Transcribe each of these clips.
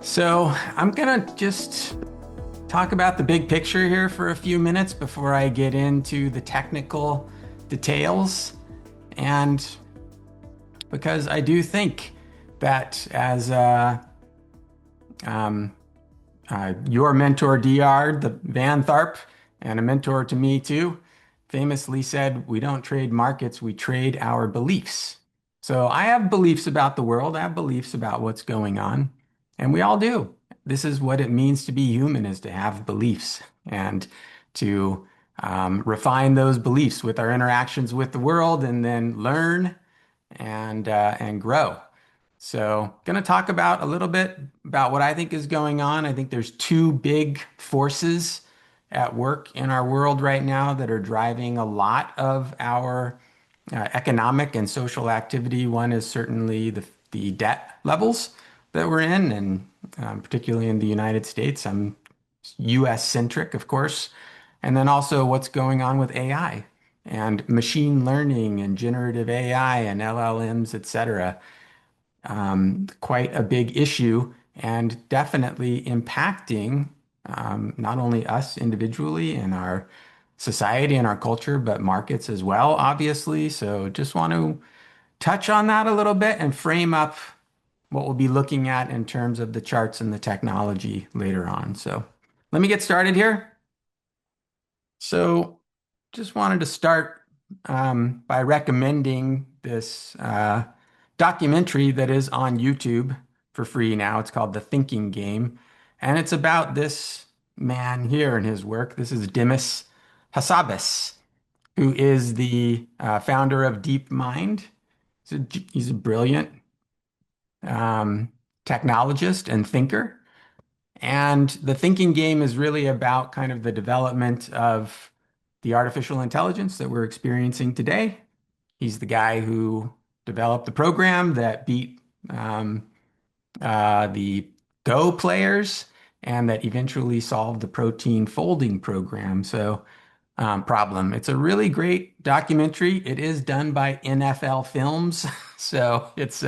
So I'm gonna just talk about the big picture here for a few minutes before I get into the technical details. And because I do think that as um, your mentor, DR, the Van Tharp, and a mentor to me too, famously said, we don't trade markets, we trade our beliefs. So I have beliefs about the world, I have beliefs about what's going on, and we all do. This is what it means to be human, is to have beliefs and to refine those beliefs with our interactions with the world and then learn and grow. So, going to talk about a little bit about what I think is going on. I think there's two big forces at work in our world right now that are driving a lot of our economic and social activity. One is certainly the debt levels that we're in, and particularly in the United States. I'm US centric, of course. And then also what's going on with AI and machine learning and generative AI and LLMs, et cetera. Quite a big issue and definitely impacting not only us individually and our society and our culture, but markets as well, obviously. So just want to touch on that a little bit and frame up what we'll be looking at in terms of the charts and the technology later on. So let me get started here. So just wanted to start by recommending this documentary that is on YouTube for free now. It's called The Thinking Game, and it's about this man here and his work. This is Dimas Hassabis, who is the founder of DeepMind. He's a brilliant um, technologist and thinker. And the thinking game is really about kind of the development of the artificial intelligence that we're experiencing today. He's the guy who developed the program that beat the Go players and that eventually solved the protein folding program. So problem. It's a really great documentary. It is done by NFL Films, so it's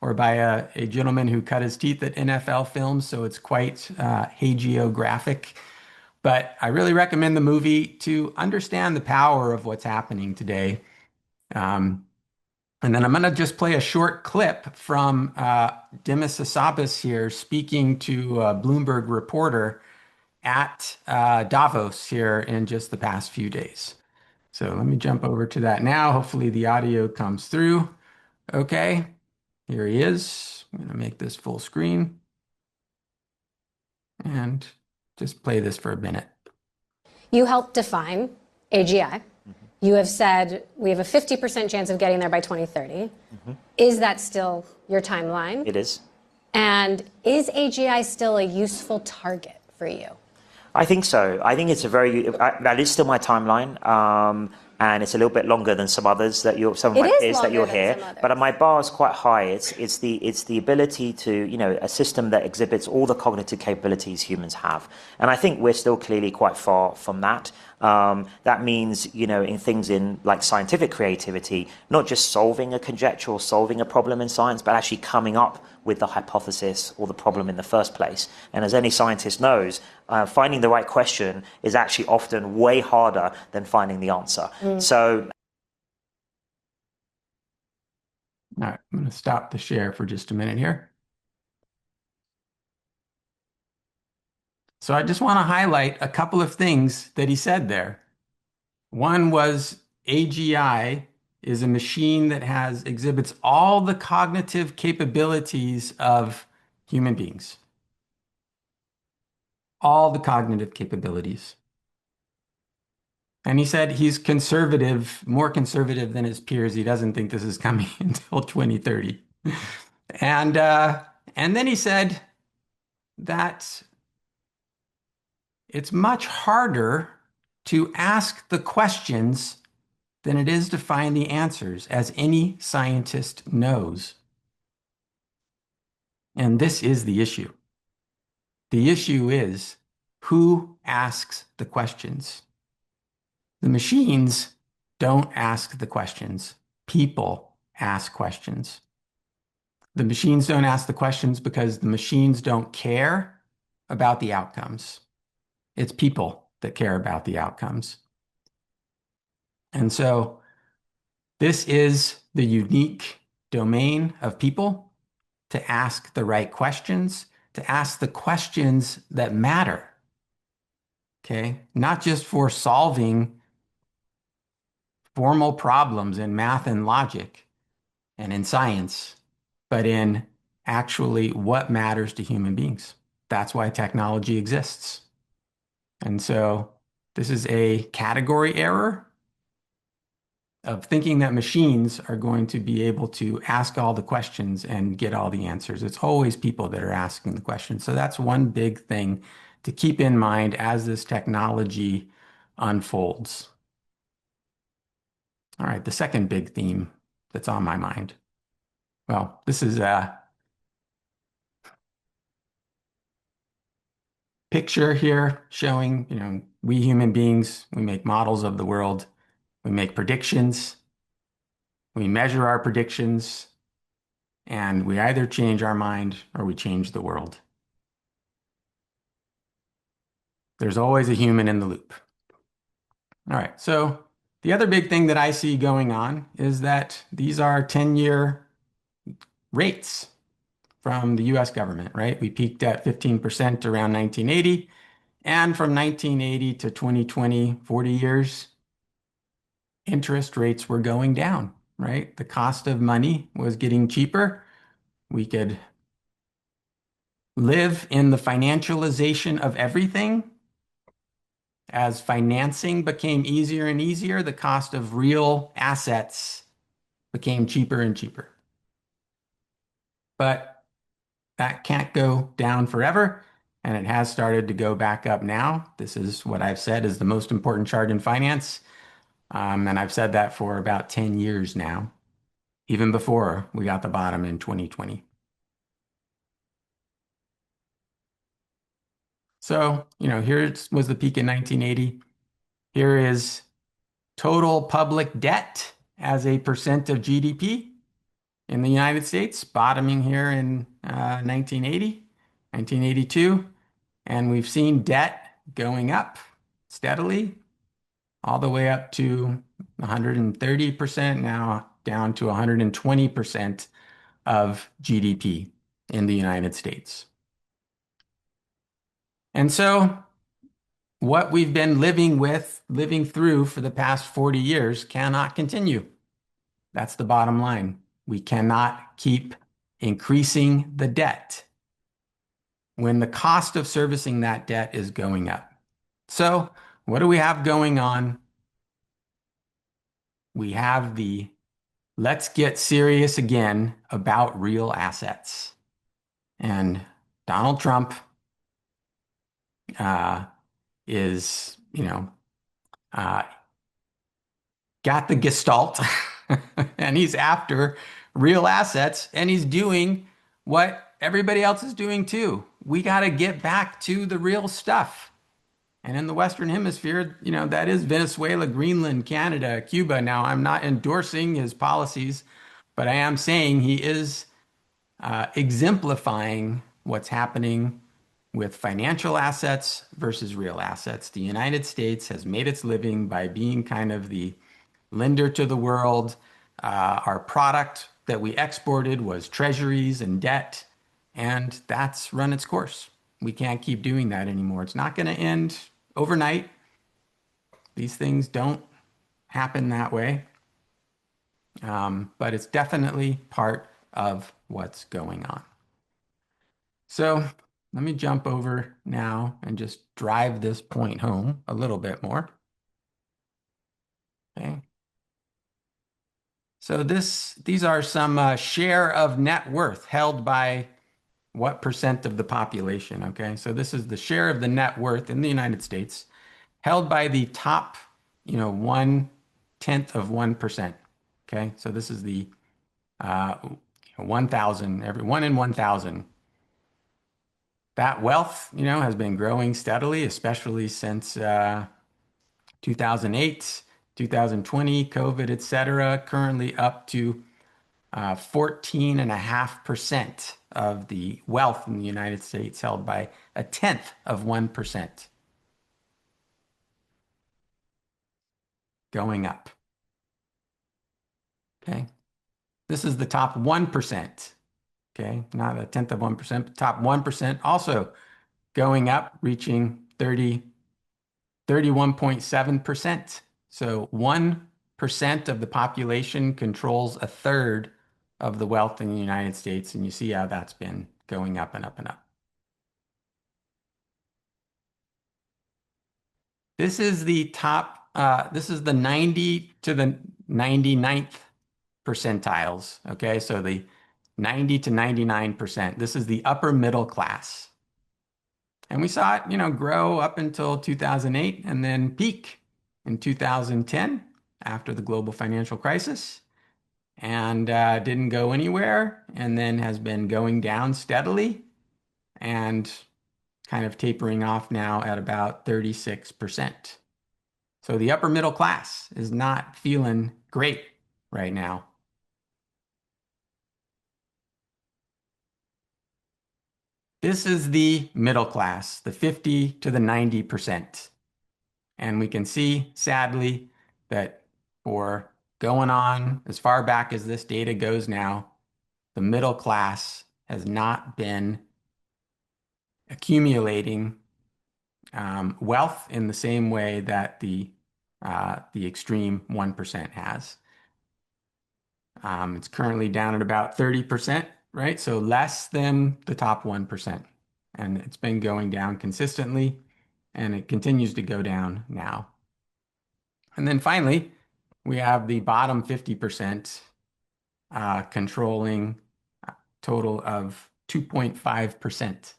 or by a gentleman who cut his teeth at NFL Films, so it's quite hagiographic. But I really recommend the movie to understand the power of what's happening today. Um, and then I'm going to just play a short clip from Dimas Hassabis here speaking to a Bloomberg reporter at Davos here in just the past few days. So let me jump over to that now. Hopefully the audio comes through. Okay, here he is. I'm going to make this full screen and just play this for a minute. You helped define AGI. You have said we have a 50% chance of getting there by 2030. Is that still your timeline? It is. And is AGI still a useful target for you? I think so. I think it's that is still my timeline. And it's a little bit longer than some others that some of my peers that you'll hear. But my bar is quite high. It's the ability to, a system that exhibits all the cognitive capabilities humans have. And I think we're still clearly quite far from that. That means, in things in like scientific creativity, not just solving a conjecture or solving a problem in science, but actually coming up with the hypothesis or the problem in the first place. And as any scientist knows, finding the right question is actually often way harder than finding the answer. So. All right, I'm going to stop the share for just a minute here. So I just want to highlight a couple of things that he said there. One was AGI is a machine that exhibits all the cognitive capabilities of human beings. All the cognitive capabilities. And he said he's conservative, more conservative than his peers. He doesn't think this is coming until 2030. And then he said that it's much harder to ask the questions than it is to find the answers, as any scientist knows. And this is the issue. The issue is who asks the questions. The machines don't ask the questions. People ask questions. The machines don't ask the questions because the machines don't care about the outcomes. It's people that care about the outcomes. And so this is the unique domain of people to ask the right questions, to ask the questions that matter. Okay? Not just for solving formal problems in math and logic and in science, but in actually what matters to human beings. That's why technology exists. And so this is a category error of thinking that machines are going to be able to ask all the questions and get all the answers. It's always people that are asking the questions. So that's one big thing to keep in mind as this technology unfolds. All right, the second big theme that's on my mind. Well, this is a picture here showing, we human beings, we make models of the world, we make predictions, we measure our predictions, and we either change our mind or we change the world. There's always a human in the loop. All right, so the other big thing that I see going on is that these are 10-year rates from the US government, right? We peaked at 15% around 1980, and from 1980 to 2020, 40 years, interest rates were going down, right? The cost of money was getting cheaper. We could live in the financialization of everything. As financing became easier and easier, the cost of real assets became cheaper and cheaper. But that can't go down forever, and it has started to go back up now. This is what I've said is the most important chart in finance. And I've said that for about 10 years now, even before we got the bottom in 2020. So, here was the peak in 1980. Here is total public debt as a percent of GDP in the United States, bottoming here in 1980, 1982. And we've seen debt going up steadily all the way up to 130%, now down to 120% of GDP in the United States. And so what we've been living through for the past 40 years cannot continue. That's the bottom line. We cannot keep increasing the debt when the cost of servicing that debt is going up. So what do we have going on? We have the let's get serious again about real assets. And Donald Trump is, got the gestalt and he's after real assets and he's doing what everybody else is doing too. We got to get back to the real stuff. And in the Western Hemisphere, that is Venezuela, Greenland, Canada, Cuba. Now, I'm not endorsing his policies, but I am saying he is exemplifying what's happening with financial assets versus real assets. The United States has made its living by being kind of the lender to the world. Our product that we exported was treasuries and debt, and that's run its course. We can't keep doing that anymore. It's not going to end overnight. These things don't happen that way. But it's definitely part of what's going on. So let me jump over now and just drive this point home a little bit more. Okay. So these are some share of net worth held by what percent of the population, okay? So this is the share of the net worth in the United States held by the top, 1/10 of 1%, okay? So this is the 1,000, every 1 in 1,000. That wealth, has been growing steadily, especially since 2008, 2020, COVID, et cetera, currently up to 14.5% of the wealth in the United States held by 1/10 of 1%. Going up. Okay. This is the top 1%. Okay. Not 1/10 of 1%, but top 1% also going up, reaching 31.7%. So 1% of the population controls a third of the wealth in the United States. And you see how that's been going up and up and up. This is the top, this is the 90 to the 99th percentiles. Okay, so the 90 to 99%. This is the upper middle class. And we saw it, grow up until 2008 and then peak in 2010 after the global financial crisis, and didn't go anywhere, and then has been going down steadily and kind of tapering off now at about 36%. So the upper middle class is not feeling great right now. This is the middle class, the 50 to the 90%. And we can see, sadly, that for going on as far back as this data goes now, the middle class has not been accumulating wealth in the same way that the extreme 1% has. It's currently down at about 30%, right? So less than the top 1%. And it's been going down consistently, and it continues to go down now. And then finally, we have the bottom 50% controlling a total of 2.5%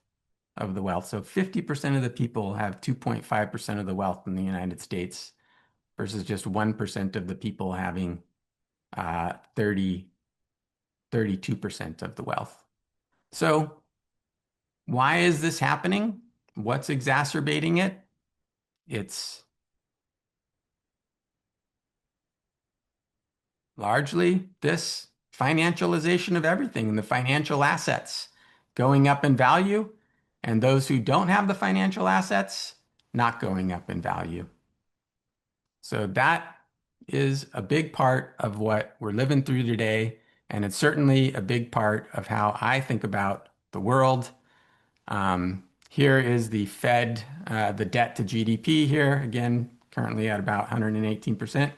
of the wealth. So 50% of the people have 2.5% of the wealth in the United States versus just 1% of the people having 32% of the wealth. So why is this happening? What's exacerbating it? It's largely this financialization of everything and the financial assets going up in value, and those who don't have the financial assets not going up in value. So that is a big part of what we're living through today, and it's certainly a big part of how I think about the world. Here is the Fed, the debt to GDP here, again, currently at about 118%.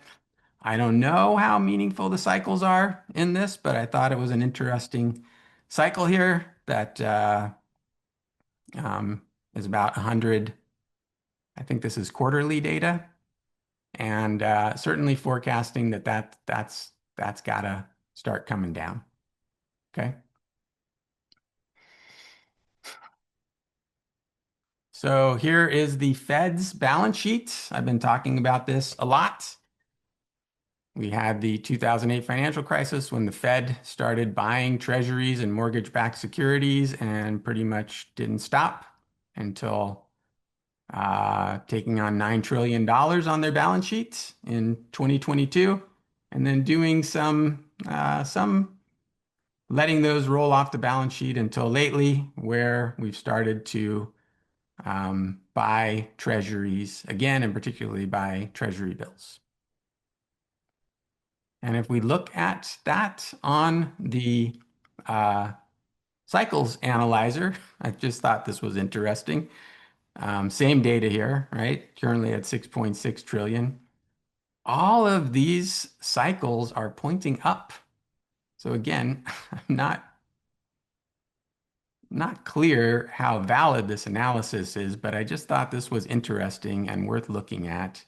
I don't know how meaningful the cycles are in this, but I thought it was an interesting cycle here that is about 100. I think this is quarterly data, and certainly forecasting that's got to start coming down. Okay. So here is the Fed's balance sheet. I've been talking about this a lot. We had the 2008 financial crisis when the Fed started buying treasuries and mortgage-backed securities and pretty much didn't stop until taking on $9 trillion on their balance sheets in 2022, and then doing some letting those roll off the balance sheet until lately, where we've started to buy treasuries again, and particularly buy treasury bills. And if we look at that on the cycles analyzer, I just thought this was interesting. Same data here, right? Currently at 6.6 trillion. All of these cycles are pointing up. So again, I'm not clear how valid this analysis is, but I just thought this was interesting and worth looking at.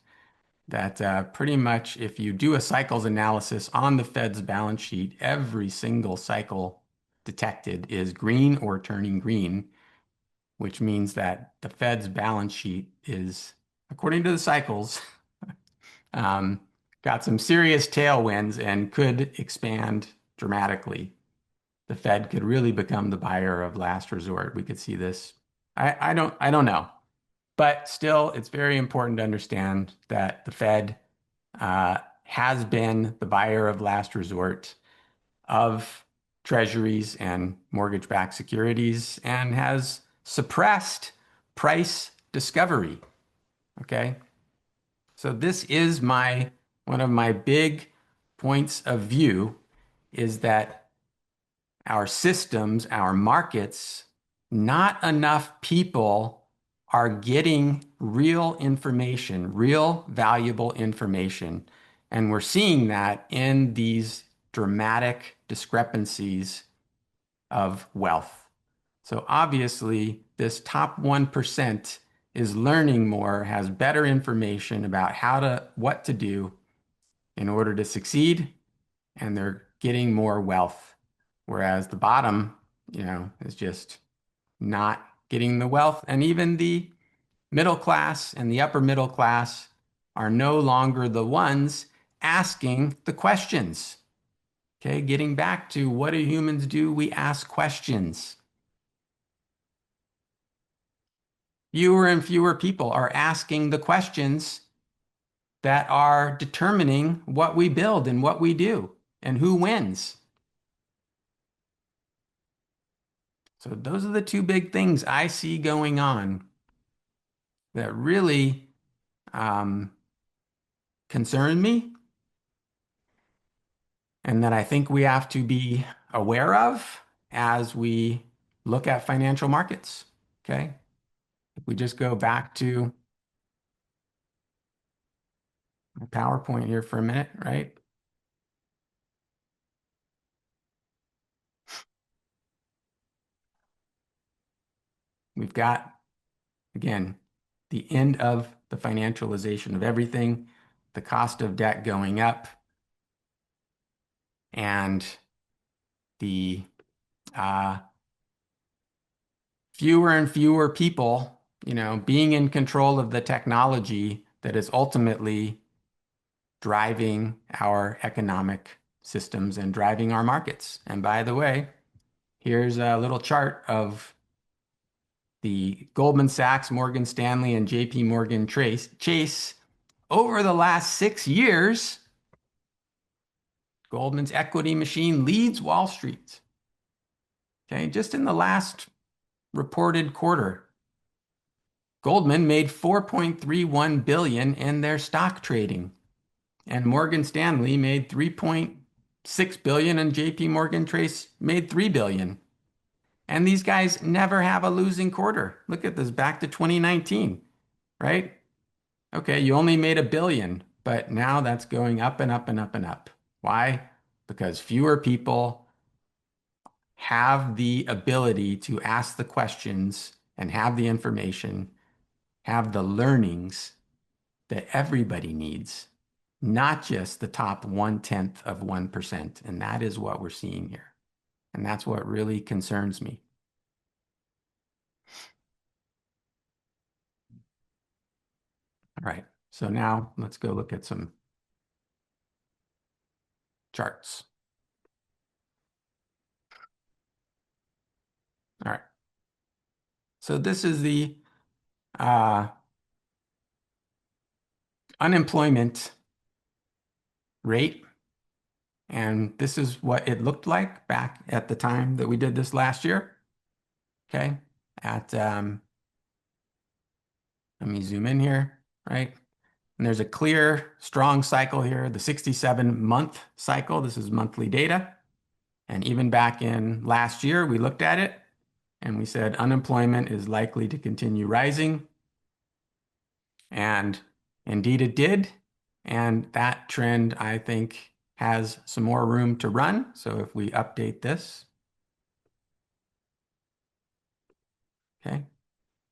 That pretty much if you do a cycles analysis on the Fed's balance sheet, every single cycle detected is green or turning green, which means that the Fed's balance sheet is, according to the cycles, got some serious tailwinds and could expand dramatically. The Fed could really become the buyer of last resort. We could see this. I don't know. But still, it's very important to understand that the Fed has been the buyer of last resort of treasuries and mortgage-backed securities and has suppressed price discovery. Okay. So this is one of my big points of view is that our systems, our markets, not enough people are getting real information, real valuable information. And we're seeing that in these dramatic discrepancies of wealth. So obviously, this top 1% is learning more, has better information about what to do in order to succeed, and they're getting more wealth. Whereas the bottom, is just not getting the wealth. And even the middle class and the upper middle class are no longer the ones asking the questions. Okay, getting back to what do humans do? We ask questions. Fewer and fewer people are asking the questions that are determining what we build and what we do and who wins. So those are the two big things I see going on that really concern me and that I think we have to be aware of as we look at financial markets. Okay. If we just go back to my PowerPoint here for a minute, right? We've got, again, the end of the financialization of everything, the cost of debt going up, and the fewer and fewer people, being in control of the technology that is ultimately driving our economic systems and driving our markets. And by the way, here's a little chart of the Goldman Sachs, Morgan Stanley, and JP Morgan Chase over the last 6 years. Goldman's equity machine leads Wall Street. Okay, just in the last reported quarter, Goldman made $4.31 billion in their stock trading, and Morgan Stanley made $3.6 billion, and JP Morgan Chase made $3 billion. And these guys never have a losing quarter. Look at this, back to 2019, right? Okay, you only made $1 billion, but now that's going up and up and up and up. Why? Because fewer people have the ability to ask the questions and have the information, have the learnings that everybody needs, not just the top 1/10 of 1%. And that is what we're seeing here. And that's what really concerns me. All right, so now let's go look at some charts. All right, so this is the unemployment rate, and this is what it looked like back at the time that we did this last year. Okay, let me zoom in here, right? And there's a clear, strong cycle here, the 67-month cycle. This is monthly data. And even back in last year, we looked at it and we said unemployment is likely to continue rising. And indeed it did. And that trend, I think, has some more room to run. So if we update this, okay,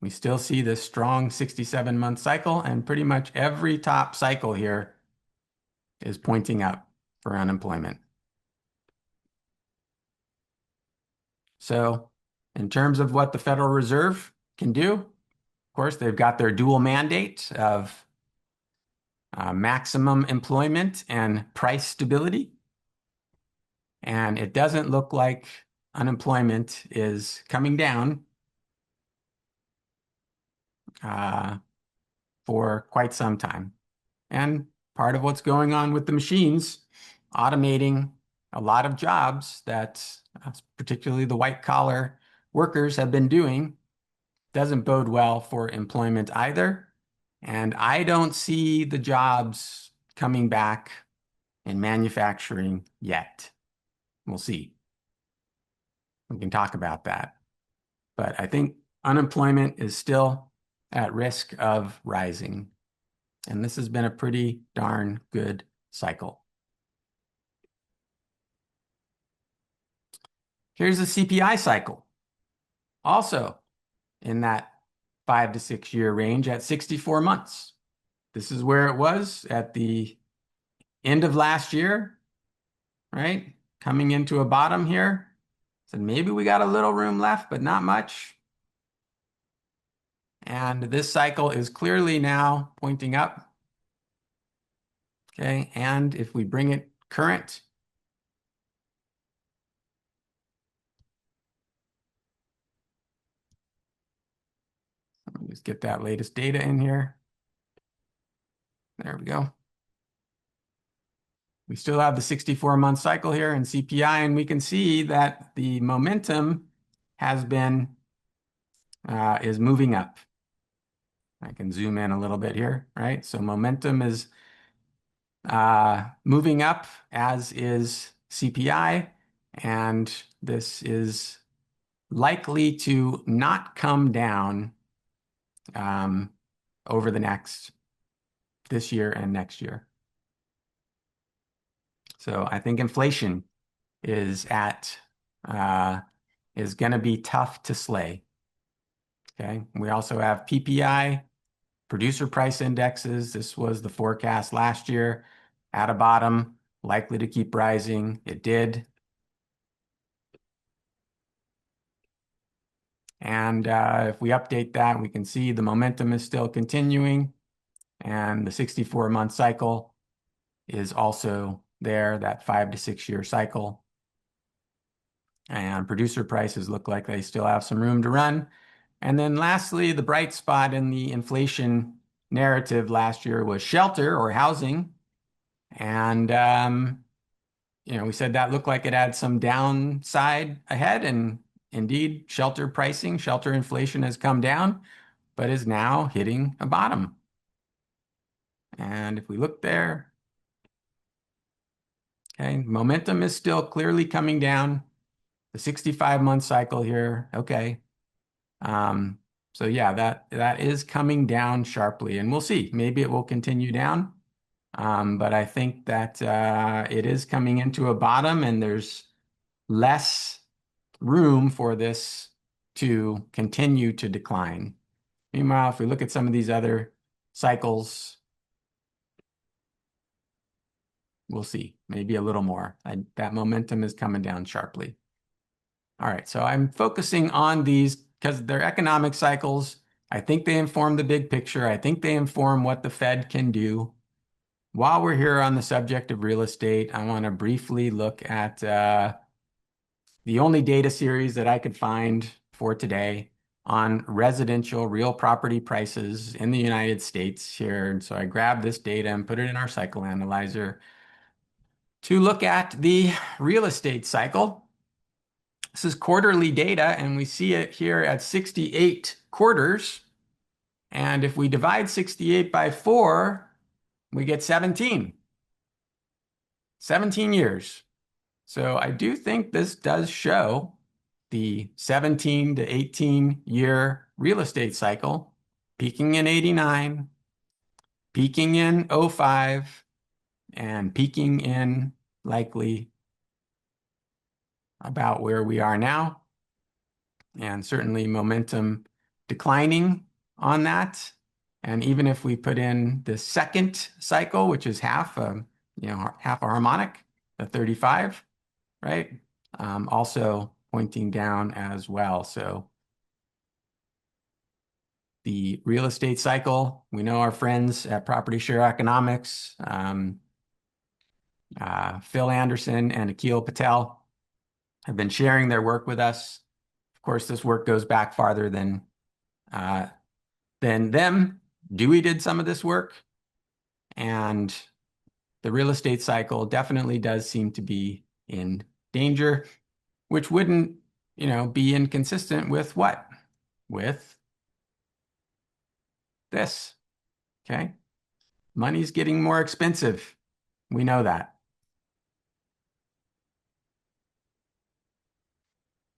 we still see this strong 67-month cycle, and pretty much every top cycle here is pointing up for unemployment. So in terms of what the Federal Reserve can do, of course, they've got their dual mandate of maximum employment and price stability. And it doesn't look like unemployment is coming down for quite some time. And part of what's going on with the machines, automating a lot of jobs that particularly the white collar workers have been doing doesn't bode well for employment either. And I don't see the jobs coming back in manufacturing yet. We'll see. We can talk about that. But I think unemployment is still at risk of rising. And this has been a pretty darn good cycle. Here's the CPI cycle. Also in that 5 to 6 year range at 64 months. This is where it was at the end of last year, right? Coming into a bottom here. So maybe we got a little room left, but not much. And this cycle is clearly now pointing up. Okay, and if we bring it current, let me just get that latest data in here. There we go. We still have the 64-month cycle here in CPI, and we can see that the momentum has been, is moving up. I can zoom in a little bit here, right? So momentum is moving up, as is CPI, and this is likely to not come down over this year and next year. So I think inflation is going to be tough to slay. Okay. We also have PPI, producer price indexes. This was the forecast last year at a bottom, likely to keep rising. It did. And if we update that, we can see the momentum is still continuing, and the 64-month cycle is also there, that 5 to 6 year cycle. And producer prices look like they still have some room to run. And then lastly, the bright spot in the inflation narrative last year was shelter or housing. And, we said that looked like it had some downside ahead. And indeed, shelter pricing, shelter inflation has come down, but is now hitting a bottom. And if we look there, okay, momentum is still clearly coming down. The 65-month cycle here, okay. So yeah, that is coming down sharply, and we'll see. Maybe it will continue down, but I think that it is coming into a bottom, and there's less room for this to continue to decline. Meanwhile, if we look at some of these other cycles, we'll see, maybe a little more. That momentum is coming down sharply. All right, so I'm focusing on these because they're economic cycles. I think they inform the big picture. I think they inform what the Fed can do. While we're here on the subject of real estate, I want to briefly look at the only data series that I could find for today on residential real property prices in the United States here. And so I grabbed this data and put it in our cycle analyzer to look at the real estate cycle. This is quarterly data, and we see it here at 68 quarters. And if we divide 68 by 4, we get 17. 17 years. So I do think this does show the 17 to 18 year real estate cycle, peaking in 89, peaking in 05, and peaking in likely about where we are now, and certainly momentum declining on that. And even if we put in the second cycle, which is half a harmonic, the 35, right? Also pointing down as well. So the real estate cycle, we know our friends at Property Share Economics, Phil Anderson and Akhil Patel, have been sharing their work with us. Of course, this work goes back farther than them. Dewey did some of this work, and the real estate cycle definitely does seem to be in danger, which wouldn't, be inconsistent with what? With this, okay? Money's getting more expensive. We know that.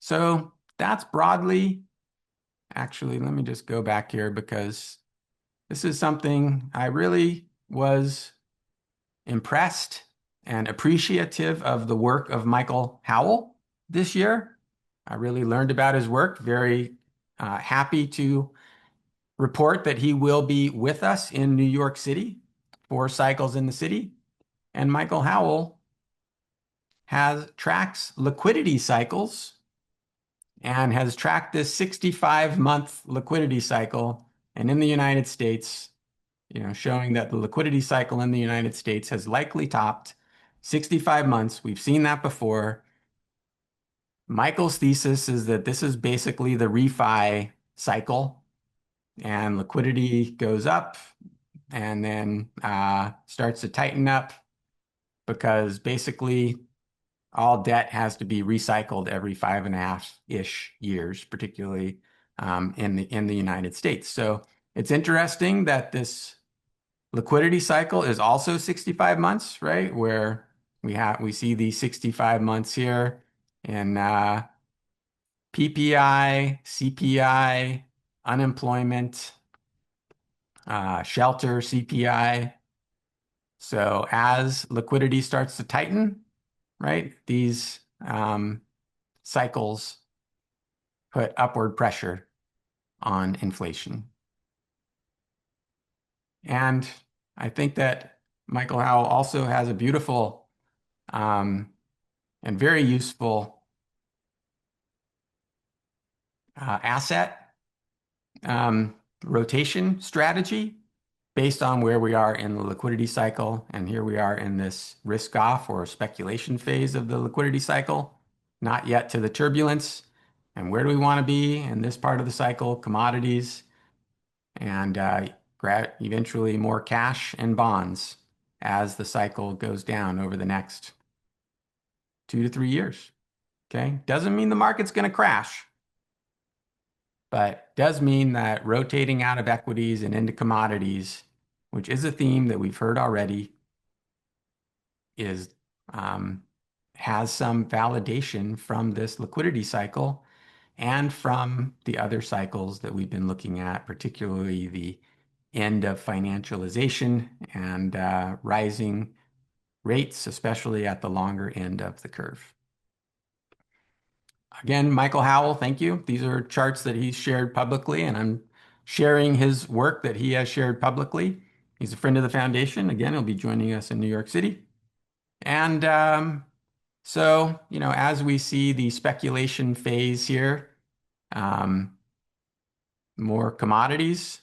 So that's broadly, actually, let me just go back here because this is something I really was impressed and appreciative of the work of Michael Howell this year. I really learned about his work. Very happy to report that he will be with us in New York City for Cycles in the City. And Michael Howell tracks liquidity cycles and has tracked this 65-month liquidity cycle. And in the United States, showing that the liquidity cycle in the United States has likely topped 65 months. We've seen that before. Michael's thesis is that this is basically the refi cycle, and liquidity goes up and then starts to tighten up because basically all debt has to be recycled every 5.5-ish years, particularly in the United States. So it's interesting that this liquidity cycle is also 65 months, right? Where we see these 65 months here in PPI, CPI, unemployment, shelter, CPI. So as liquidity starts to tighten, right, these cycles put upward pressure on inflation. And I think that Michael Howell also has a beautiful and very useful asset rotation strategy based on where we are in the liquidity cycle. And here we are in this risk off or speculation phase of the liquidity cycle, not yet to the turbulence. And where do we want to be in this part of the cycle? Commodities and eventually more cash and bonds as the cycle goes down over the next 2 to 3 years. Okay, doesn't mean the market's going to crash, but does mean that rotating out of equities and into commodities, which is a theme that we've heard already, has some validation from this liquidity cycle and from the other cycles that we've been looking at, particularly the end of financialization and rising rates, especially at the longer end of the curve. Again, Michael Howell, thank you. These are charts that he's shared publicly, and I'm sharing his work that he has shared publicly. He's a friend of the foundation. Again, he'll be joining us in New York City. And so, as we see the speculation phase here, more commodities,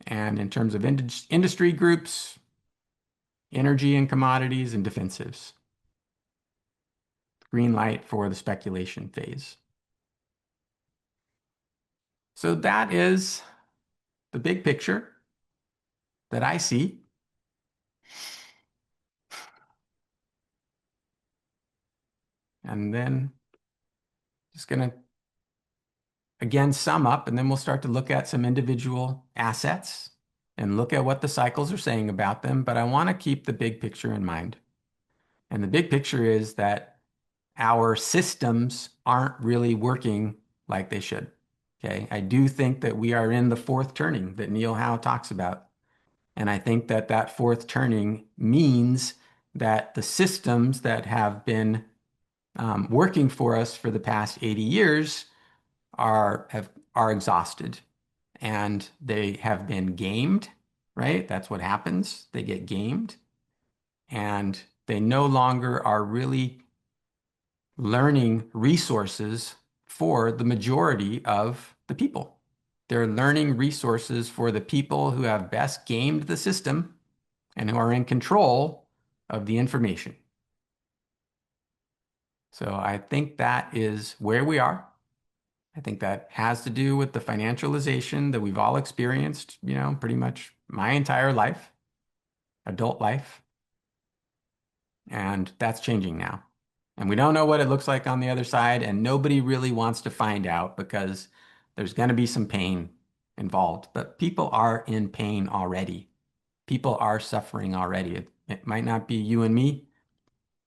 and in terms of industry groups, energy and commodities and defensives. Green light for the speculation phase. So that is the big picture that I see. And then just going to again sum up, and then we'll start to look at some individual assets and look at what the cycles are saying about them. But I want to keep the big picture in mind. And the big picture is that our systems aren't really working like they should. Okay, I do think that we are in the fourth turning that Neil Howe talks about. And I think that that fourth turning means that the systems that have been working for us for the past 80 years are exhausted, and they have been gamed, right? That's what happens. They get gamed, and they no longer are really learning resources for the majority of the people. They're learning resources for the people who have best gamed the system and who are in control of the information. So I think that is where we are. I think that has to do with the financialization that we've all experienced, pretty much my entire life, adult life. And that's changing now. And we don't know what it looks like on the other side, and nobody really wants to find out because there's going to be some pain involved. But people are in pain already. People are suffering already. It might not be you and me,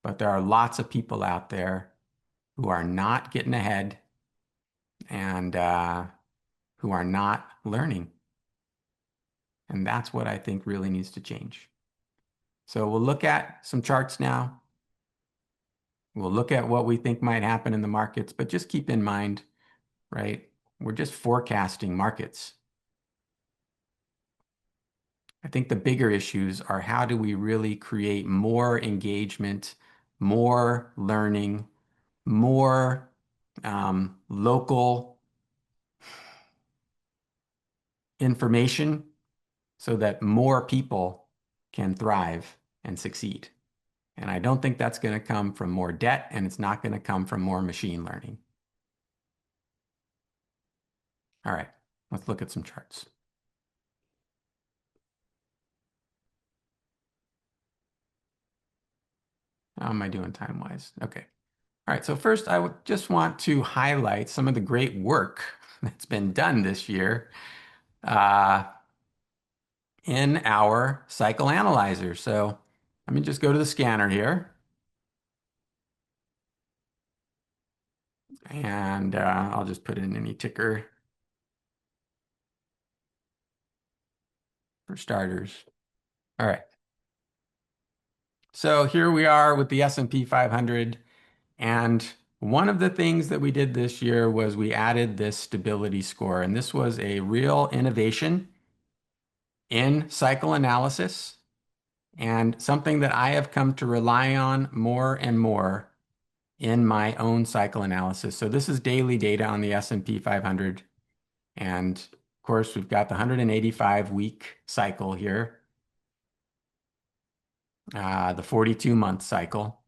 but there are lots of people out there who are not getting ahead and who are not learning. And that's what I think really needs to change. So we'll look at some charts now. We'll look at what we think might happen in the markets, but just keep in mind, right? We're just forecasting markets. I think the bigger issues are how do we really create more engagement, more learning, more local information so that more people can thrive and succeed. And I don't think that's going to come from more debt, and it's not going to come from more machine learning. All right, let's look at some charts. How am I doing time-wise? Okay. All right, so first I would just want to highlight some of the great work that's been done this year in our cycle analyzer. So let me just go to the scanner here. And I'll just put in any ticker for starters. All right. So here we are with the S&P 500. And one of the things that we did this year was we added this stability score. And this was a real innovation in cycle analysis and something that I have come to rely on more and more in my own cycle analysis. So this is daily data on the S&P 500. And of course, we've got the 185-week cycle here, the 42-month cycle,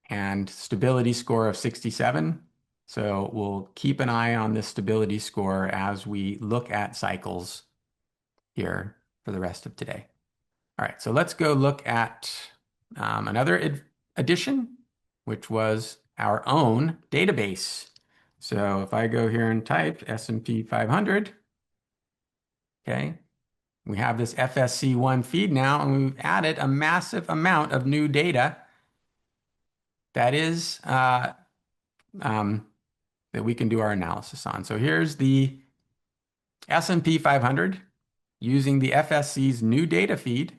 and stability score of 67. So we'll keep an eye on this stability score as we look at cycles here for the rest of today. All right, so let's go look at another addition, which was our own database. So if I go here and type S&P 500, okay, we have this FSC1 feed now, and we've added a massive amount of new data that is that we can do our analysis on. So here's the S&P 500 using the FSC's new data feed.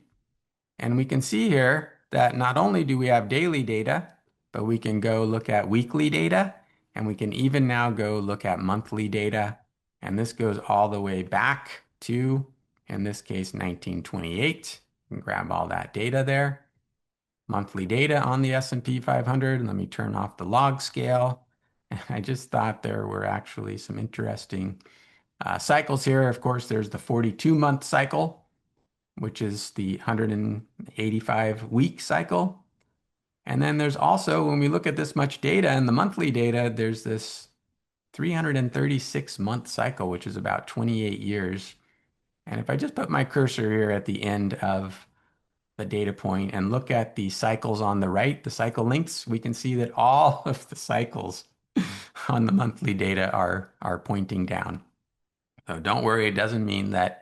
And we can see here that not only do we have daily data, but we can go look at weekly data, and we can even now go look at monthly data. And this goes all the way back to, in this case, 1928. You can grab all that data there. Monthly data on the S&P 500. Let me turn off the log scale. I just thought there were actually some interesting cycles here. Of course, there's the 42-month cycle, which is the 185-week cycle. And then there's also, when we look at this much data and the monthly data, there's this 336-month cycle, which is about 28 years. And if I just put my cursor here at the end of the data point and look at the cycles on the right, the cycle links, we can see that all of the cycles on the monthly data are pointing down. So don't worry, it doesn't mean that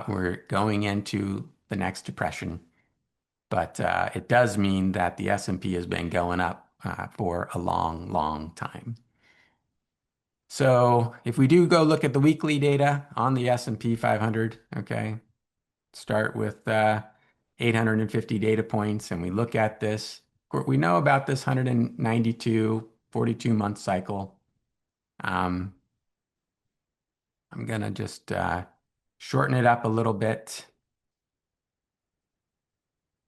we're going into the next depression, but it does mean that the S&P has been going up for a long, long time. So if we do go look at the weekly data on the S&P 500, okay, start with 850 data points, and we look at this. We know about this 192, 42-month cycle. I'm going to just shorten it up a little bit.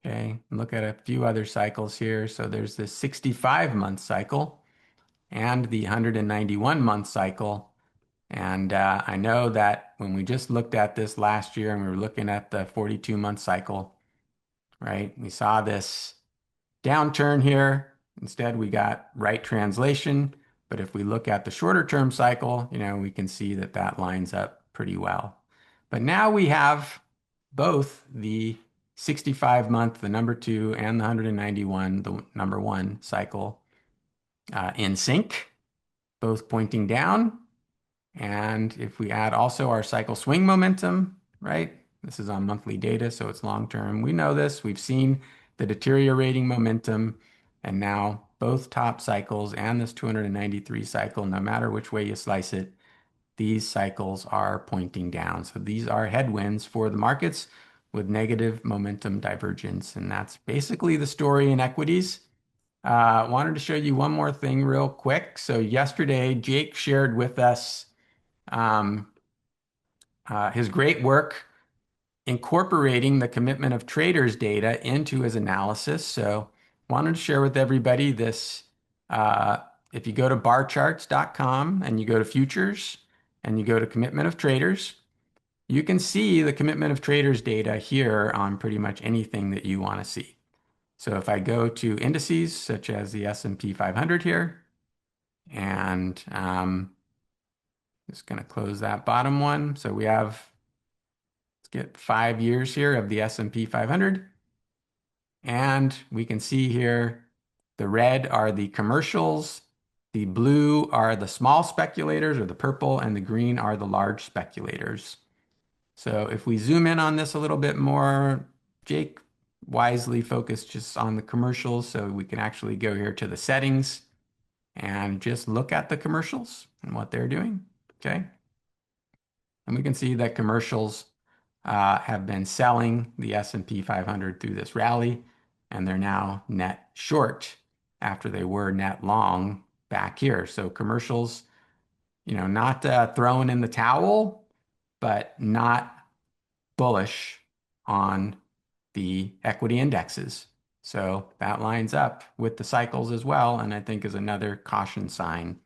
Okay, look at a few other cycles here. So there's this 65-month cycle and the 191-month cycle. And I know that when we just looked at this last year and we were looking at the 42-month cycle, right, we saw this downturn here. Instead, we got right translation. But if we look at the shorter term cycle, we can see that that lines up pretty well. But now we have both the 65-month, the number 2, and the 191, the number 1 cycle. in sync, both pointing down. And if we add also our cycle swing momentum, right? This is on monthly data, so it's long term. We know this. We've seen the deteriorating momentum, and now both top cycles and this 293 cycle, no matter which way you slice it, these cycles are pointing down. So these are headwinds for the markets with negative momentum divergence. And that's basically the story in equities. Wanted to show you one more thing real quick. So yesterday, Jake shared with us um, his great work incorporating the commitment of traders data into his analysis. So wanted to share with everybody this. If you go to barcharts.com and you go to futures and you go to commitment of traders, you can see the commitment of traders data here on pretty much anything that you want to see. So if I go to indices such as the S&P 500 here, and just going to close that bottom one. So we have, let's get 5 years here of the S&P 500. And we can see here, the red are the commercials, the blue are the small speculators or the purple, and the green are the large speculators. So if we zoom in on this a little bit more, Jake wisely focused just on the commercials, so we can actually go here to the settings and just look at the commercials and what they're doing, okay? And we can see that commercials have been selling the S&P 500 through this rally, and they're now net short after they were net long back here. So commercials, not throwing in the towel, but not bullish on the equity indexes. So that lines up with the cycles as well, and I think is another caution sign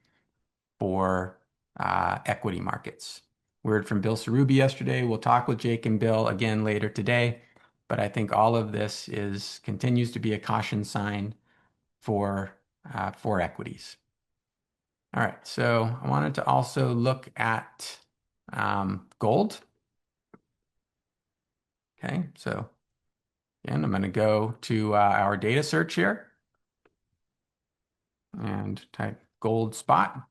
for equity markets. Word from Bill Cerubi yesterday. We'll talk with Jake and Bill again later today, but I think all of this continues to be a caution sign for equities. All right, so I wanted to also look at gold. Okay, so again, I'm going to go to our data search here and type gold spot.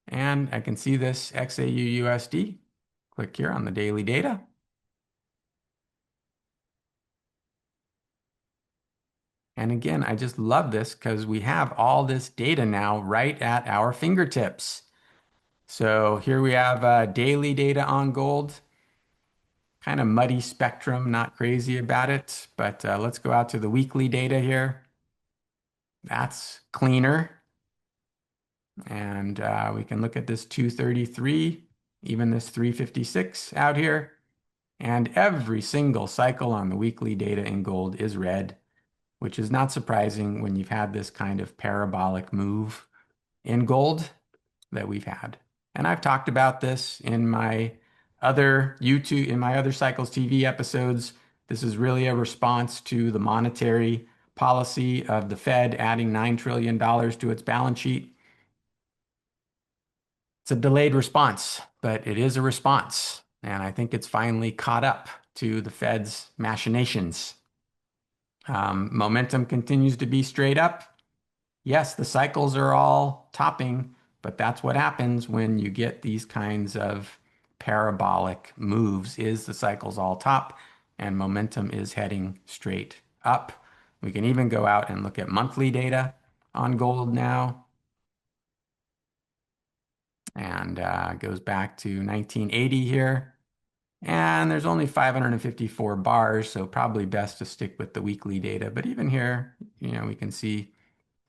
And I can see this XAU USD. Click here on the daily data. And again, I just love this because we have all this data now right at our fingertips. So here we have daily data on gold. Kind of muddy spectrum, not crazy about it, but let's go out to the weekly data here. That's cleaner. And we can look at this 233, even this 356 out here. And every single cycle on the weekly data in gold is red, which is not surprising when you've had this kind of parabolic move in gold that we've had. And I've talked about this in my other Cycles TV episodes. This is really a response to the monetary policy of the Fed adding $9 trillion to its balance sheet. It's a delayed response, but it is a response. And I think it's finally caught up to the Fed's machinations. Momentum continues to be straight up. Yes, the cycles are all topping, but that's what happens when you get these kinds of parabolic moves, is the cycles all top and momentum is heading straight up. We can even go out and look at monthly data on gold now. And goes back to 1980 here. And there's only 554 bars, so probably best to stick with the weekly data. But even here, we can see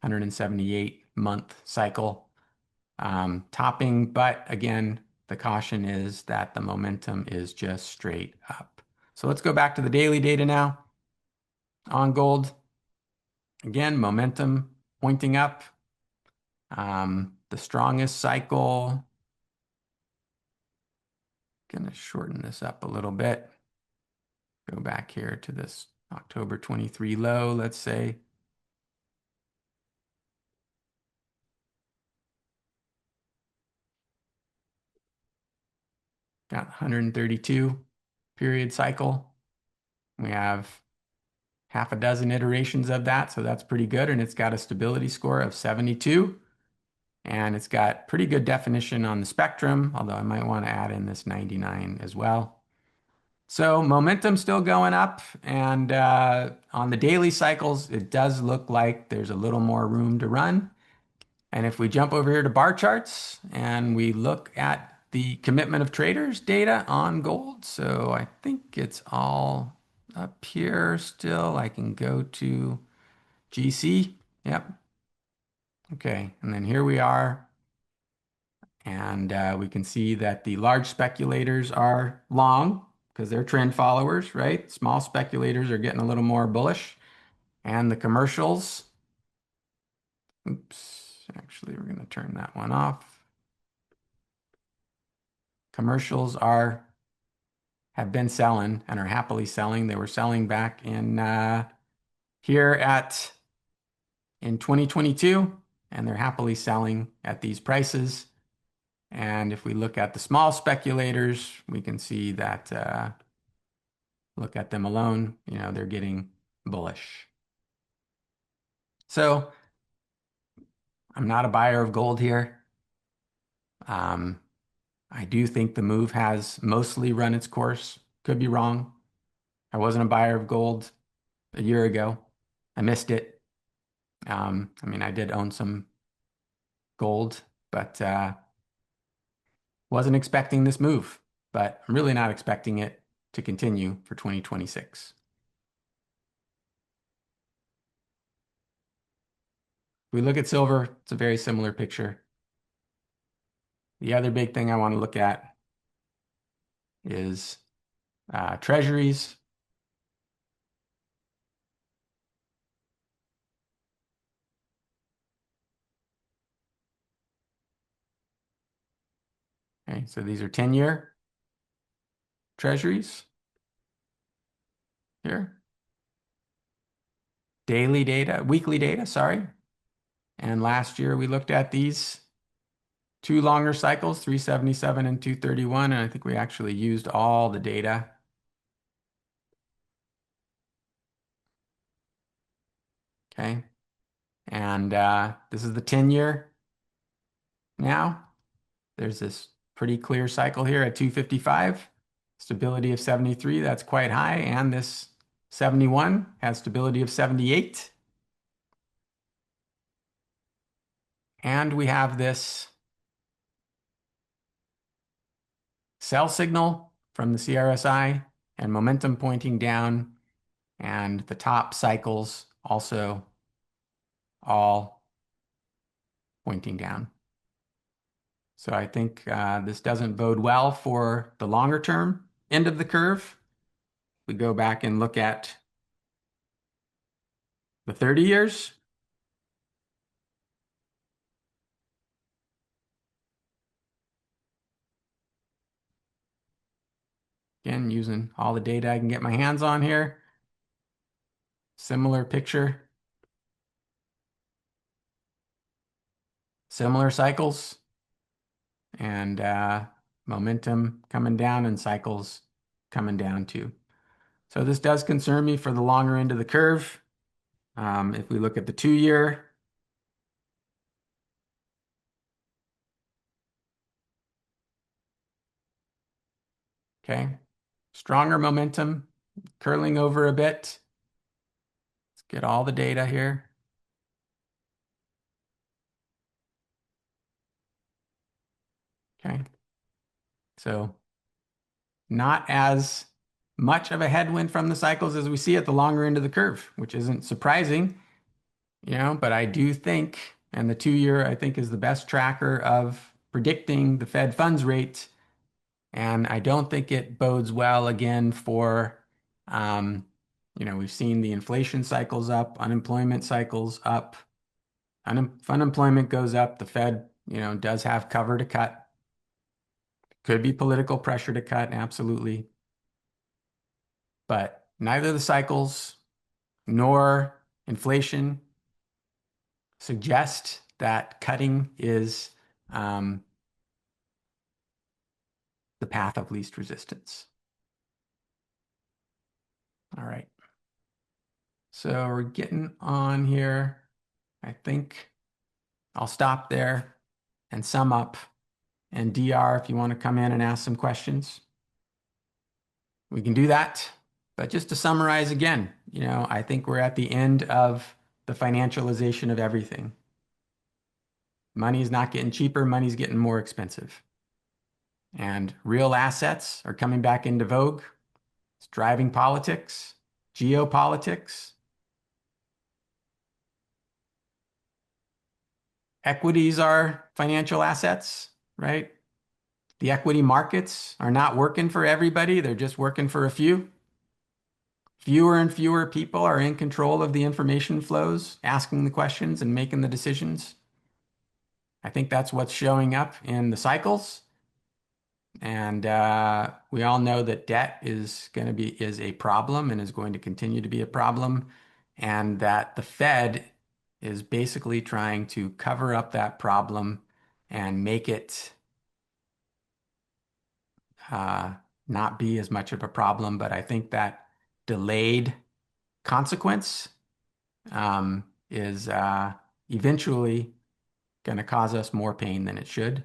178 month cycle topping. But again, the caution is that the momentum is just straight up. So let's go back to the daily data now on gold. Again, momentum pointing up. The strongest cycle, going to shorten this up a little bit. Go back here to this October 23 low, let's say. Got 132 period cycle. We have half a dozen iterations of that, so that's pretty good. And it's got a stability score of 72. And it's got pretty good definition on the spectrum, although I might want to add in this 99 as well. So momentum still going up, and on the daily cycles, it does look like there's a little more room to run. And if we jump over here to bar charts and we look at the commitment of traders data on gold, so I think it's all up here still. I can go to GC. Yep. Okay, and then here we are. And we can see that the large speculators are long because they're trend followers, right? Small speculators are getting a little more bullish. And the commercials, oops, actually, we're going to turn that one off. Commercials have been selling and are happily selling. They were selling back in here in 2022, and they're happily selling at these prices. And if we look at the small speculators, we can see that, look at them alone, they're getting bullish. So I'm not a buyer of gold here. I do think the move has mostly run its course. Could be wrong. I wasn't a buyer of gold a year ago. I missed it. I mean, I did own some gold, but wasn't expecting this move. But I'm really not expecting it to continue for 2026. If we look at silver, it's a very similar picture. The other big thing I want to look at is treasuries. Okay, so these are 10-year treasuries here. Weekly data, sorry. And last year we looked at these two longer cycles, 377 and 231, and I think we actually used all the data. Okay, and this is the 10-year now. There's this pretty clear cycle here at 255, stability of 73, that's quite high, and this 71 has stability of 78. And we have this sell signal from the CRSI and momentum pointing down, and the top cycles also all pointing down. So I think this doesn't bode well for the longer term end of the curve. We go back and look at the 30 years. Again, using all the data I can get my hands on here. Similar picture. Similar cycles. And momentum coming down and cycles coming down too. So this does concern me for the longer end of the curve. If we look at the 2-year, okay, stronger momentum, curling over a bit. Let's get all the data here. Okay, so not as much of a headwind from the cycles as we see at the longer end of the curve, which isn't surprising, but I do think, and the 2-year I think is the best tracker of predicting the Fed funds rate. And I don't think it bodes well again for, we've seen the inflation cycles up, unemployment cycles up. Unemployment goes up. The Fed, does have cover to cut. Could be political pressure to cut, absolutely. But neither the cycles nor inflation suggest that cutting is the path of least resistance. All right. So we're getting on here. I think I'll stop there and sum up. And DR, if you want to come in and ask some questions, we can do that. But just to summarize again, I think we're at the end of the financialization of everything. Money is not getting cheaper, money's getting more expensive. And real assets are coming back into vogue. It's driving politics, geopolitics. Equities are financial assets, right? The equity markets are not working for everybody, they're just working for a few. Fewer and fewer people are in control of the information flows, asking the questions and making the decisions. I think that's what's showing up in the cycles. And we all know that debt is a problem and is going to continue to be a problem, and that the Fed is basically trying to cover up that problem and make it not be as much of a problem. But I think that delayed consequence is eventually going to cause us more pain than it should.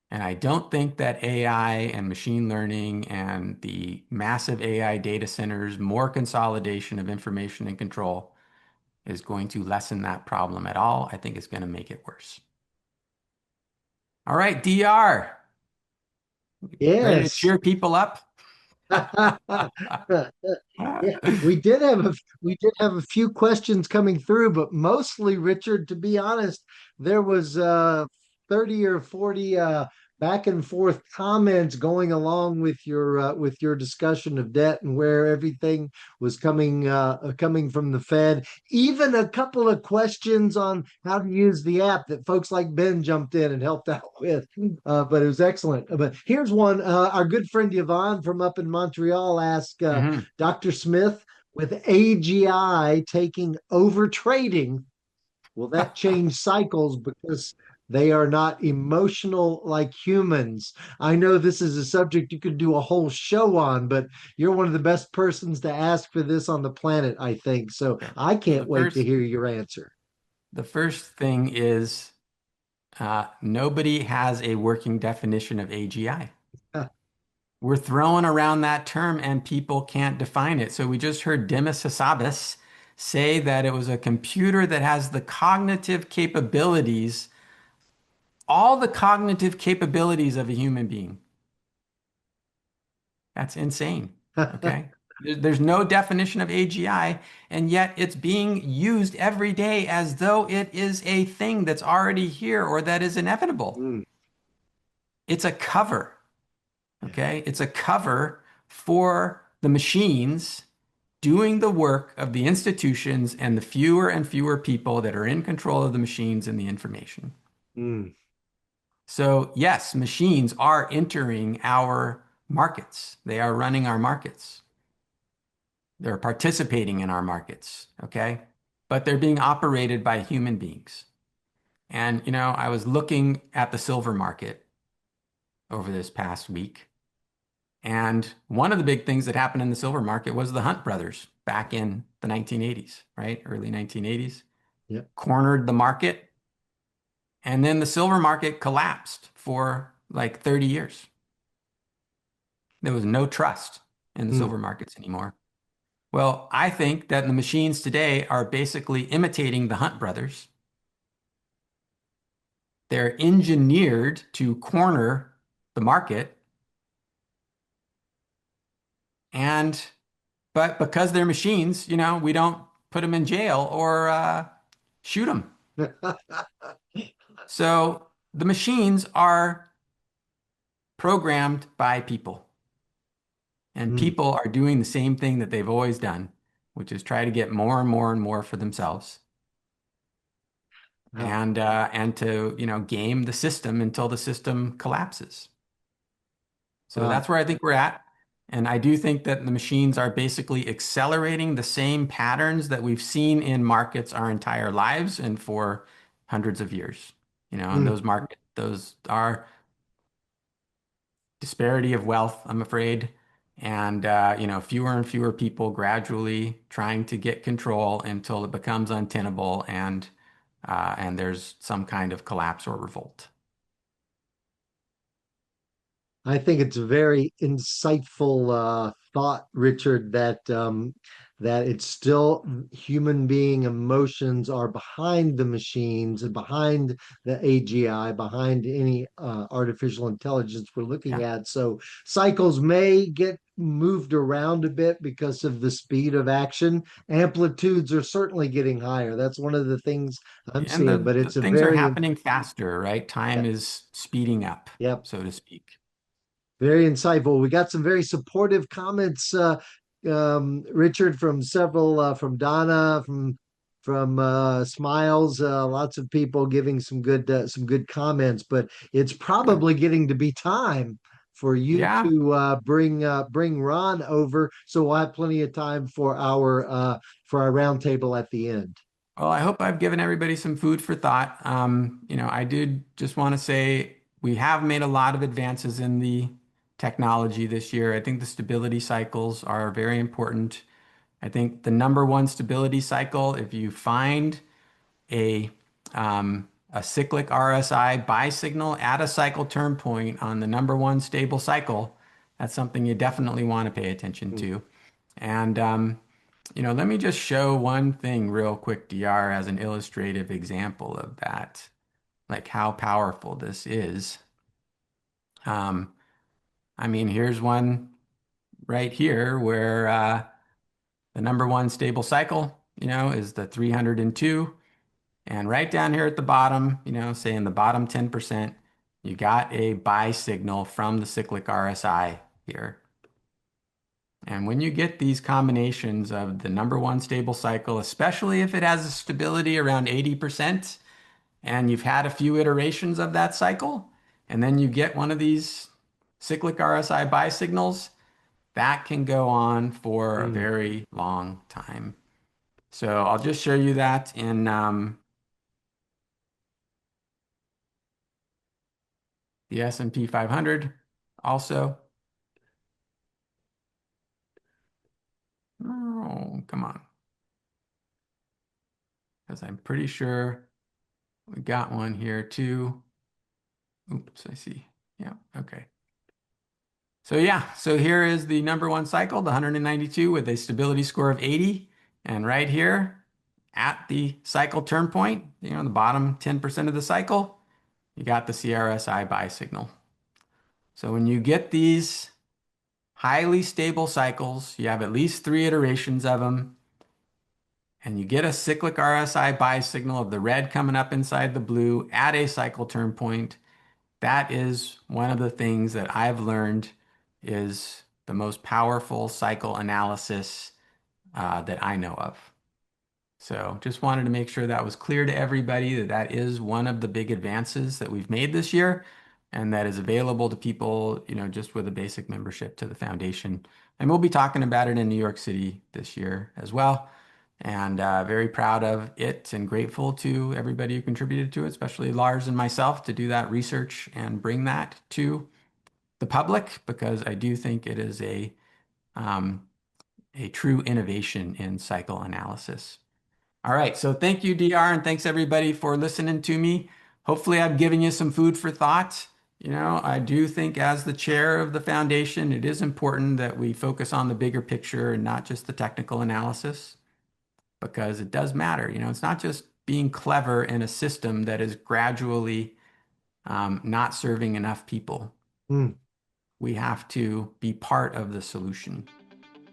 And I don't think that AI and machine learning and the massive AI data centers, more consolidation of information and control is going to lessen that problem at all. I think it's going to make it worse. All right, DR, ready to Yes. cheer people up? Yeah, we did have a few questions coming through, but mostly, Richard, to be honest, there was 30 or 40 back and forth comments going along with your discussion of debt and where everything was coming from the Fed. Even a couple of questions on how to use the app that folks like Ben jumped in and helped out with. But it was excellent. But here's one. Our good friend Yvonne from up in Montreal asked Mhm. Dr. Smith, with AGI taking over trading, will that change cycles because they are not emotional like humans? I know this is a subject you could do a whole show on, but you're one of the best persons to ask for this on the planet, I think. So Okay. I So can't wait to hear your answer. the first thing is nobody has a working definition of AGI. We're throwing around that term and people can't define it. So we just heard Demis Hassabis say that it was a computer that has the cognitive capabilities, all the cognitive capabilities of a human being. That's insane. Okay. There's no definition of AGI, and yet it's being used every day as though it is a thing that's already here or that is inevitable. Mm, It's a cover. yeah. Okay. It's a cover for the machines doing the work of the institutions and the fewer and fewer people that are in control of the machines and the information. Mm, So, yes, machines are entering our markets. They are running our markets. They're participating in our markets, okay? But they're being operated by human beings. And, I was looking at the silver market over this past week. And one of the big things that happened in the silver market was the Hunt brothers back in the 1980s, right? Early 1980s, yeah. cornered the market. And then the silver market collapsed for like 30 years. There was no trust in the Mm, silver markets anymore. Well, I think that the machines today are basically imitating the Hunt brothers. They're engineered to corner the market. And, but because they're machines, we don't put them in jail or shoot them. So the machines are programmed by people, and mm, people are doing the same thing that they've always done, which is try to get more and more and more for themselves, ah, and to game the system until the system collapses. So ah, that's where I think we're at. And I do think that the machines are basically accelerating the same patterns that we've seen in markets our entire lives and for hundreds of years. And mm, those are disparity of wealth, I'm afraid, and fewer and fewer people gradually trying to get control until it becomes untenable and there's some kind of collapse or revolt. I think it's a very insightful thought, Richard, that it's still human being emotions are behind the machines and behind the AGI, behind any artificial intelligence we're looking Yeah. at. So cycles may get moved around a bit because of the speed of action. Amplitudes are certainly getting higher. That's one of the things I'm And seeing, but the it's a things are very, happening faster, right? Time yeah, is speeding up, yep. so to speak. Very insightful. We got some very supportive comments, Richard, from several, from Donna, from Smiles. Lots of people giving some good comments. But it's Good. probably getting to be time for you Yeah. to bring Ron over, so we'll have plenty of time for our roundtable at the end. Well, I hope I've given everybody some food for thought. I did just want to say we have made a lot of advances in the technology this year. I think the stability cycles are very important. I think the number one stability cycle, if you find a a cyclic RSI buy signal at a cycle turn point on the number one stable cycle, that's something you definitely want to pay attention to. And let me just show one thing real quick, DR, as an illustrative example of that, like how powerful this is. Um, here's one right here where the number one stable cycle, is the 302. And right down here at the bottom, say in the bottom 10%, you got a buy signal from the cyclic RSI here. And when you get these combinations of the number one stable cycle, especially if it has a stability around 80%, and you've had a few iterations of that cycle, and then you get one of these cyclic RSI buy signals, that can go on for a Mm. very long time. So I'll just show you that in the S&P 500 also. Oh, come on. Because I'm pretty sure we got one here too. Oops, I see. Yeah, okay. So yeah, so here is the number one cycle, the 192 with a stability score of 80. And right here at the cycle turn point, the bottom 10% of the cycle, you got the CRSI buy signal. So when you get these highly stable cycles, you have at least 3 iterations of them, and you get a cyclic RSI buy signal of the red coming up inside the blue at a cycle turn point. That is one of the things that I've learned is the most powerful cycle analysis that I know of. So just wanted to make sure that was clear to everybody that that is one of the big advances that we've made this year and that is available to people, just with a basic membership to the foundation. And we'll be talking about it in New York City this year as well. And very proud of it and grateful to everybody who contributed to it, especially Lars and myself, to do that research and bring that to the public, because I do think it is a true innovation in cycle analysis. All right, so thank you, DR, and thanks everybody for listening to me. Hopefully I've given you some food for thought. I do think as the chair of the foundation, it is important that we focus on the bigger picture and not just the technical analysis, because it does matter. It's not just being clever in a system that is gradually not serving enough people. Mm. We have to be part of the solution.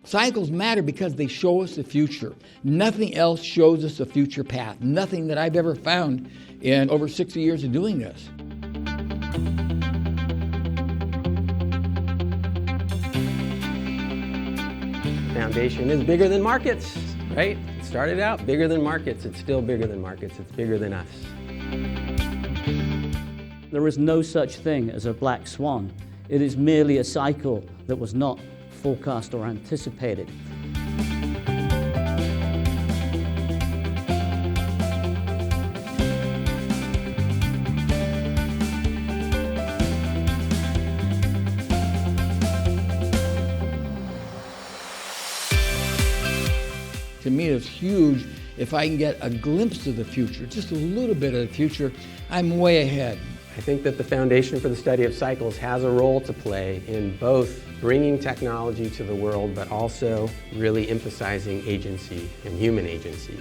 Cycles matter because they show us the future. Nothing else shows us a future path. Nothing that I've ever found in over 60 years of doing this. Foundation is bigger than markets, right? It started out bigger than markets. It's still bigger than markets. It's bigger than us. There is no such thing as a black swan. It is merely a cycle that was not forecast or anticipated. To me, it's huge. If I can get a glimpse of the future, just a little bit of the future, I'm way ahead. I think that the Foundation for the Study of Cycles has a role to play in both bringing technology to the world, but also really emphasizing agency and human agency.